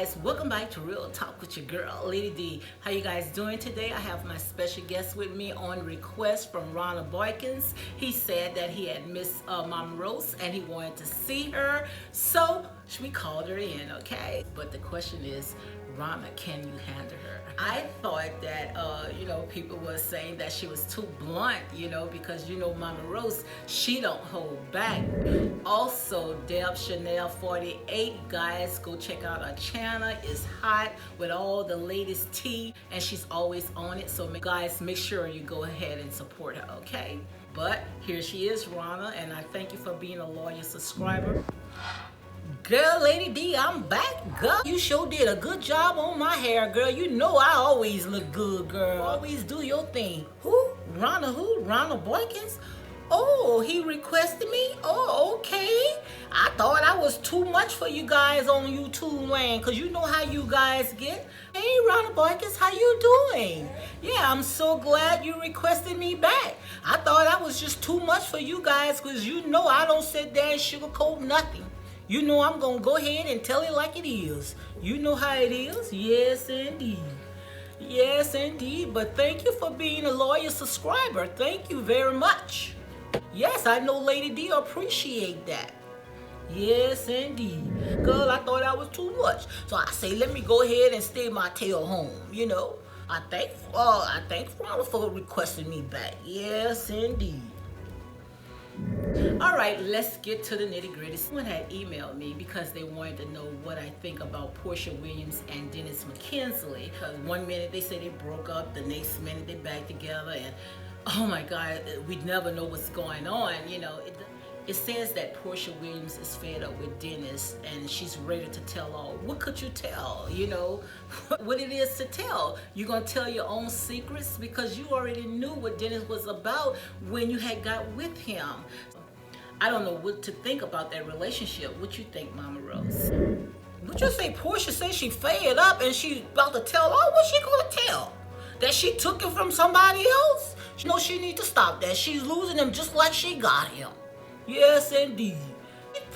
guys, welcome back to Real Talk with your girl, Lady D. How you guys doing today? I have my special guest with me on request from Ronald Boykins. He said that he had missed Mama Rose and he wanted to see her, so we called her in, okay? But the question is, Rana, can you handle her? I thought that, people were saying that she was too blunt, because, Mama Rose, she don't hold back. Also, Deb Chanel 48, guys, go check out her channel. It's hot with all the latest tea, and she's always on it. So, guys, make sure you go ahead and support her, okay? But here she is, Rana, and I thank you for being a loyal subscriber. Girl, Lady D, I'm back, girl. You sure did a good job on my hair, girl. You know I always look good, girl. Always do your thing. Who? Ronald Boykins? Oh, he requested me? Oh, okay. I thought I was too much for you guys on YouTube land, because you know how you guys get. Hey, Ronald Boykins, how you doing? Yeah, I'm so glad you requested me back. I thought I was just too much for you guys, because you know I don't sit there and sugarcoat nothing. You know I'm going to go ahead and tell it like it is. You know how it is. Yes, indeed. Yes, indeed. But thank you for being a loyal subscriber. Thank you very much. Yes, I know Lady D appreciate that. Yes, indeed. Girl, I thought I was too much. So I say, let me go ahead and stay my tail home, I thank Ronald for requesting me back. Yes, indeed. All right, let's get to the nitty-gritty. Someone had emailed me because they wanted to know what I think about Porsha Williams and Dennis McKinley. Because one minute they say they broke up, the next minute they back together, and oh my God, we never know what's going on. It says that Porsha Williams is fed up with Dennis and she's ready to tell all. What could you tell? What it is to tell. You're going to tell your own secrets because you already knew what Dennis was about when you had got with him. I don't know what to think about that relationship. What you think, Mama Rose? Would you say Porsha says she fed up and she about to tell all? What's she going to tell? That she took it from somebody else? She need to stop that. She's losing him just like she got him. Yes, indeed.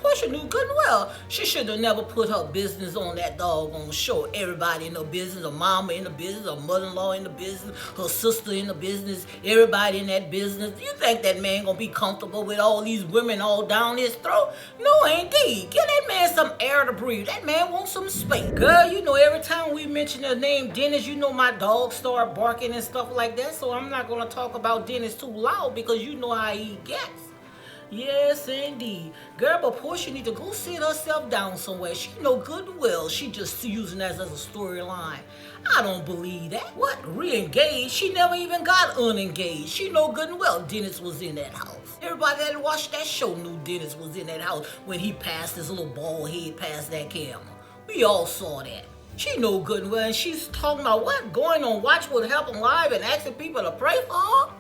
Porsha knew good and well she should have never put her business on that doggone show. Everybody in the business, her mama in the business, her mother-in-law in the business, her sister in the business, everybody in that business. You think that man gonna be comfortable with all these women all down his throat? No, indeed. Give that man some air to breathe. That man wants some space. Girl, every time we mention the name Dennis, my dog start barking and stuff like that. So I'm not gonna talk about Dennis too loud because you know how he gets. Yes, indeed. Girl, but Porsha need to go sit herself down somewhere. She know good and well she just using that as a storyline. I don't believe that. What? Re-engaged? She never even got unengaged. She know good and well Dennis was in that house. Everybody that watched that show knew Dennis was in that house when he passed his little bald head past that camera. We all saw that. She know good and well, and she's talking about what? Going on Watch What Happened Live and asking people to pray for her?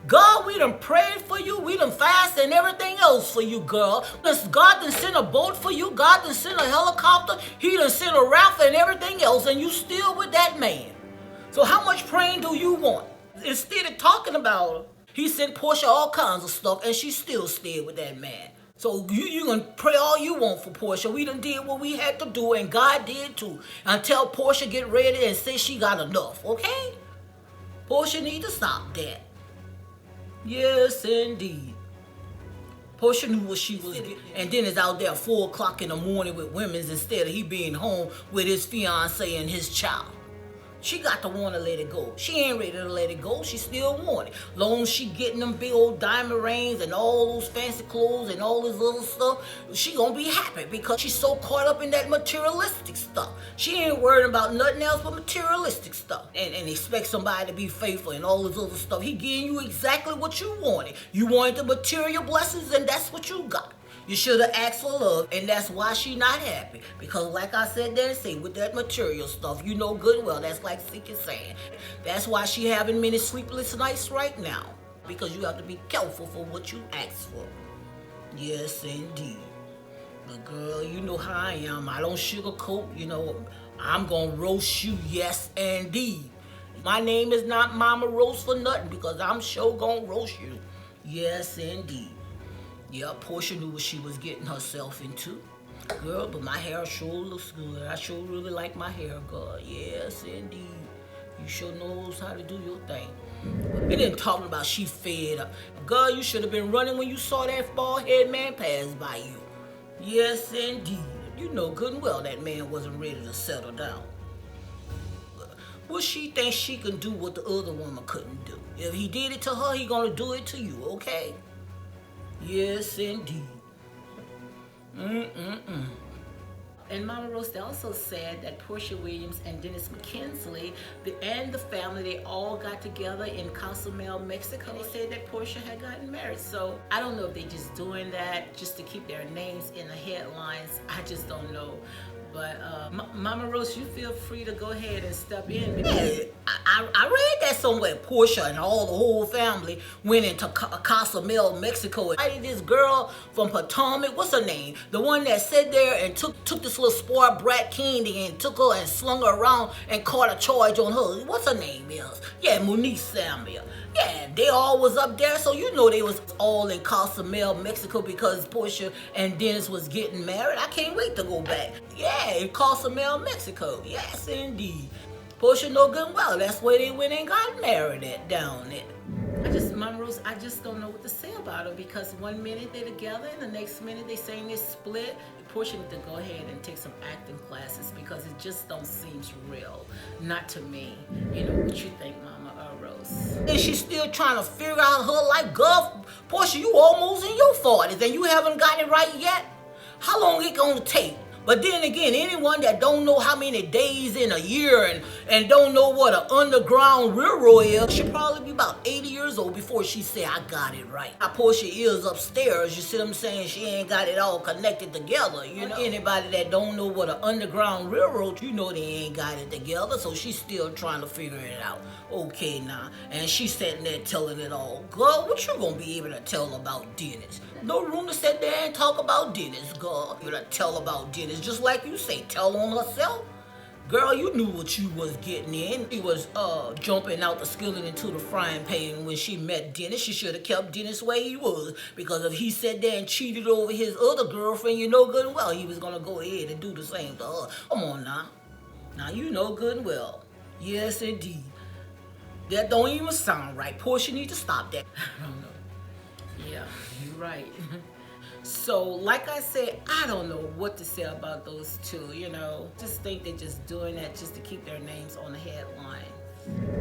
God, we done prayed for you. We done fasted and everything else for you, girl. God done sent a boat for you. God done sent a helicopter. He done sent a raft and everything else, and you still with that man. So how much praying do you want? Instead of talking about her, he sent Porsha all kinds of stuff, and she still stayed with that man. So you gonna pray all you want for Porsha. We done did what we had to do, and God did too. Until Porsha get ready and say she got enough, okay? Porsha need to stop that. Yes, indeed. Porsha knew what she was getting. And then is out there at 4 o'clock in the morning with women's instead of he being home with his fiancé and his child. She got to want to let it go. She ain't ready to let it go. She still want it. Long as she getting them big old diamond rings and all those fancy clothes and all this other stuff, she gonna be happy because she's so caught up in that materialistic stuff. She ain't worried about nothing else but materialistic stuff. And expect somebody to be faithful and all this other stuff. He giving you exactly what you wanted. You wanted the material blessings and that's what you got. You should have asked for love, and that's why she not happy. Because like I said there, say with that material stuff, you know good and well, that's like seeking sand. That's why she having many sleepless nights right now. Because you have to be careful for what you ask for. Yes, indeed. But girl, you know how I am. I don't sugarcoat, I'm gonna roast you, yes, indeed. My name is not Mama Rose for nothing because I'm sure gonna roast you. Yes, indeed. Yeah, Porsha knew what she was getting herself into. Girl, but my hair sure looks good. I sure really like my hair, girl. Yes, indeed. You sure knows how to do your thing. And then talking about she fed up. Girl, you should have been running when you saw that bald head man pass by you. Yes, indeed. You know good and well that man wasn't ready to settle down. What she thinks she can do what the other woman couldn't do. If he did it to her, he gonna do it to you, okay? Yes, indeed. And Mama Rose also said that Porsha Williams and Dennis McKinley and the family, they all got together in Cozumel, Mexico. They said that Porsha had gotten married. So I don't know if they just doing that just to keep their names in the headlines. I just don't know. But Mama Rose, you feel free to go ahead and step in. Hey, I read that somewhere. Porsha and all the whole family went into Cozumel, Mexico. I did this girl from Potomac, what's her name? The one that sat there and took this little spoiled brat candy and took her and slung her around and caught a charge on her. What's her name is? Yeah, Monique Samuel. Yeah, they all was up there, so you know they was all in Cozumel, Mexico because Porsha and Dennis was getting married. I can't wait to go back. Yeah, in Cozumel, Mexico. Yes, indeed. Porsha know good and well that's where they went and got married at down there. Mama Rose, I just don't know what to say about her because one minute they're together and the next minute they saying they split. Porsha need to go ahead and take some acting classes because it just don't seem real. Not to me. You know, what you think, Mama Rose? And she's still trying to figure out her life. Girl, Porsha, you almost in your 40s and you haven't gotten it right yet? How long it gonna take? But then again, anyone that don't know how many days in a year and don't know what an underground railroad is, should probably be about 80 years old before she say, I got it right. How Porsha is upstairs, you see what I'm saying? She ain't got it all connected together, you know? Anybody that don't know what an underground railroad, you know they ain't got it together, so she's still trying to figure it out. Okay, now. And she's sitting there telling it all. Girl, what you gonna be able to tell about Dennis? No room to sit there and talk about Dennis, girl. You gotta tell about Dennis, just like you say, tell on herself. Girl, you knew what you was getting in. She was jumping out the skillet into the frying pan when she met Dennis. She should have kept Dennis where he was, because if he sat there and cheated over his other girlfriend, you know good and well he was gonna go ahead and do the same to her. Come on now. Now you know good and well. Yes, indeed. That don't even sound right. Porsha need to stop that. I don't know. Yeah, you're right. So, like I said, I don't know what to say about those two, you know. Just think they're just doing that just to keep their names on the headline.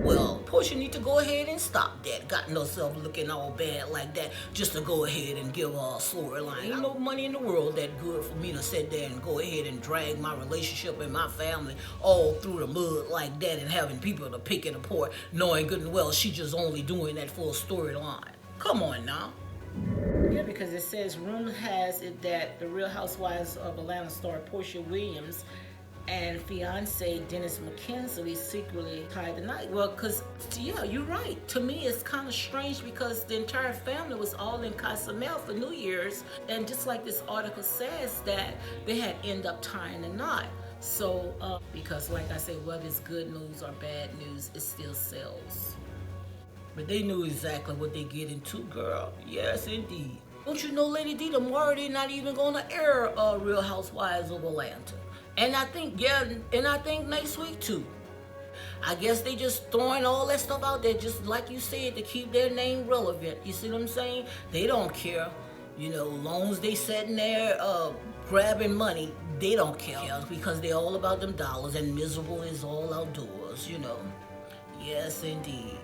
Well, Porsha need to go ahead and stop that. Gotten herself looking all bad like that just to go ahead and give her a storyline. Ain't no money in the world that good for me to sit there and go ahead and drag my relationship and my family all through the mud like that and having people to pick it apart, knowing good and well she just only doing that for a storyline. Come on now. Yeah, because it says rumor has it that the Real Housewives of Atlanta star Porsha Williams and fiancé Dennis McKinley secretly tied the night. Well, because, yeah, you're right. To me, it's kind of strange because the entire family was all in Cozumel for New Year's. And just like this article says, that they had ended up tying the knot. So, because like I said, whether it's good news or bad news, it still sells. But they knew exactly what they get into, girl. Yes, indeed. Don't you know, Lady D, tomorrow they're not even going to air Real Housewives of Atlanta. And I think, next week too. I guess they just throwing all that stuff out there, just like you said, to keep their name relevant. You see what I'm saying? They don't care. You know, long as they sitting there grabbing money, they don't care. Because they're all about them dollars, and miserable is all outdoors, you know. Yes, indeed.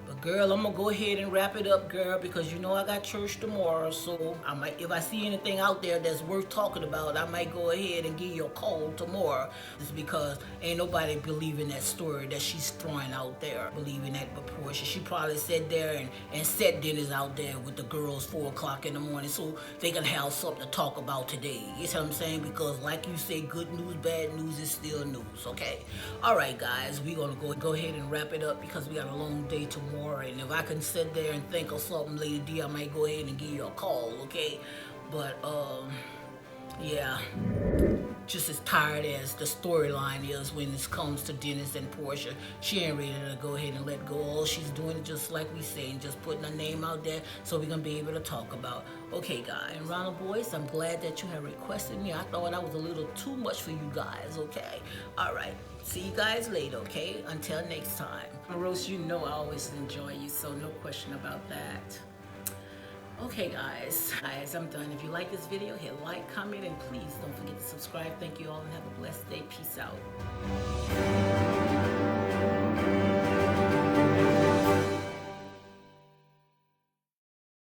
But girl, I'm gonna go ahead and wrap it up, girl, because you know I got church tomorrow. So I might, if I see anything out there that's worth talking about, I might go ahead and give you a call tomorrow. It's because ain't nobody believing that story that she's throwing out there, believing that but Porsha. She probably sat there and set dinners out there with the girls 4 o'clock in the morning so they can have something to talk about today. You see what I'm saying? Because like you say, good news, bad news is still news, okay? All right, guys, we're gonna go ahead and wrap it up because we got a long day tomorrow. And if I can sit there and think of something, Lady D, I might go ahead and give you a call, okay? But, yeah. just as tired as the storyline is when it comes to Dennis and Porsha. She ain't ready to go ahead and let go. All she's doing is just like we saying, just putting her name out there so we're gonna be able to talk about. Okay, guys, and Ronald Boys, I'm glad that you have requested me. I thought I was a little too much for you guys. Okay, all right. See you guys later. Okay, until next time. Rose, you know I always enjoy you, so no question about that. Okay, guys, I'm done. If you like this video, hit like, comment, and please don't forget to subscribe. Thank you all and have a blessed day. Peace out.